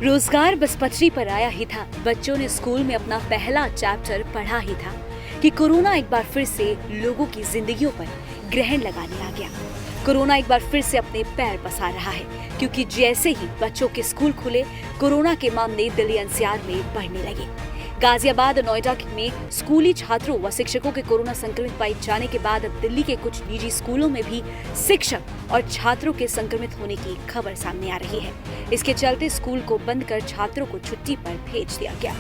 रोजगार बस पटरी पर आया ही था। बच्चों ने स्कूल में अपना पहला चैप्टर पढ़ा ही था कि कोरोना एक बार फिर से लोगों की जिंदगियों पर ग्रहण लगाने आ गया। कोरोना एक बार फिर से अपने पैर पसार रहा है, क्योंकि जैसे ही बच्चों के स्कूल खुले, कोरोना के मामले दिल्ली एनसीआर में बढ़ने लगे। गाजियाबाद और नोएडा में स्कूली छात्रों व शिक्षकों के कोरोना संक्रमित पाए जाने के बाद अब दिल्ली के कुछ निजी स्कूलों में भी शिक्षक और छात्रों के संक्रमित होने की खबर सामने आ रही है। इसके चलते स्कूल को बंद कर छात्रों को छुट्टी पर भेज दिया गया।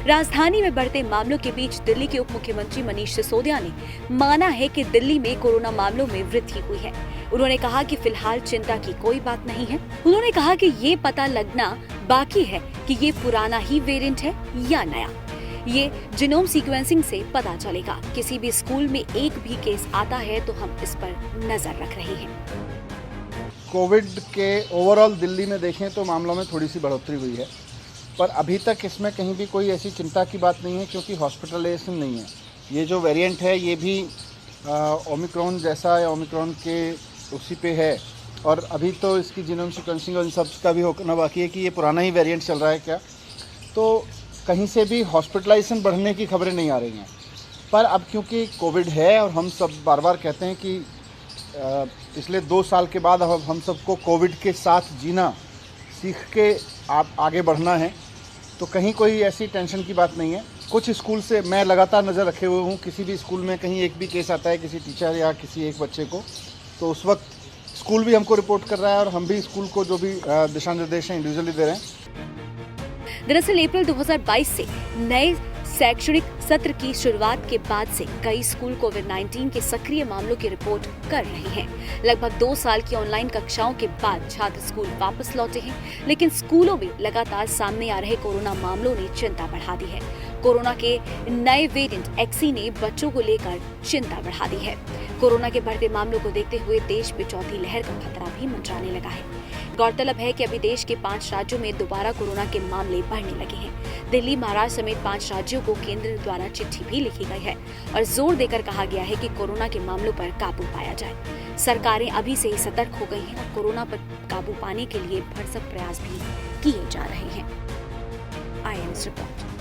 राजधानी में बढ़ते मामलों के बीच दिल्ली के उप मुख्यमंत्री मनीष सिसोदिया ने माना है कि दिल्ली में कोरोना मामलों में वृद्धि हुई है। उन्होंने कहा कि फिलहाल चिंता की कोई बात नहीं है। उन्होंने कहा कि ये पता लगना बाकी है कि ये पुराना ही वेरिएंट है या नया। ये जीनोम सीक्वेंसिंग से पता चलेगा। किसी भी स्कूल में एक भी केस आता है तो हम इस पर नजर रख रहे हैं। कोविड के ओवरऑल दिल्ली में देखें तो मामलों में थोड़ी सी बढ़ोतरी हुई है, पर अभी तक इसमें कहीं भी कोई ऐसी चिंता की बात नहीं है, क्योंकि हॉस्पिटलाइजेशन नहीं है। ये जो वेरिएंट है ये भी ओमिक्रॉन जैसा या ओमिक्रॉन के उसी पे है, और अभी तो इसकी जीनोम सीक्वेंसिंग और इन सब का भी होना बाकी है कि ये पुराना ही वेरिएंट चल रहा है क्या। तो कहीं से भी हॉस्पिटलाइजेशन बढ़ने की खबरें नहीं आ रही हैं। पर अब क्योंकि कोविड है और हम सब बार बार कहते हैं कि पिछले 2 साल के बाद अब हम सबको कोविड के साथ जीना सीख के आगे बढ़ना है, तो कहीं कोई ऐसी टेंशन की बात नहीं है। कुछ स्कूल से मैं लगातार नज़र रखे हुए हूँ, किसी भी स्कूल में कहीं एक भी केस आता है किसी टीचर या किसी एक बच्चे को, तो उस वक्त स्कूल भी हमको रिपोर्ट कर रहा है और हम भी स्कूल को जो भी दिशा निर्देश हैं इंडिविजुअली दे रहे हैं। दरअसल अप्रैल 2022 से नए शैक्षणिक सत्र की शुरुआत के बाद से कई स्कूल कोविड-19 के सक्रिय मामलों की रिपोर्ट कर रहे हैं। लगभग 2 साल की ऑनलाइन कक्षाओं के बाद छात्र स्कूल वापस लौटे हैं, लेकिन स्कूलों में लगातार सामने आ रहे कोरोना मामलों ने चिंता बढ़ा दी है। कोरोना के नए वेरिएंट एक्सी ने बच्चों को लेकर चिंता बढ़ा दी है। कोरोना के बढ़ते मामलों को देखते हुए देश में चौथी लहर का खतरा भी मंडराने लगा है। गौरतलब है कि अभी देश के 5 राज्यों में दोबारा कोरोना के मामले बढ़ने लगे हैं। दिल्ली, महाराष्ट्र समेत 5 राज्यों को केंद्र द्वारा चिट्ठी भी लिखी गई है और जोर देकर कहा गया है कि कोरोना के मामलों पर काबू पाया जाए। सरकारें अभी से ही सतर्क हो गई हैं और कोरोना पर काबू पाने के लिए भरसक प्रयास भी किए जा रहे हैं। IANS report.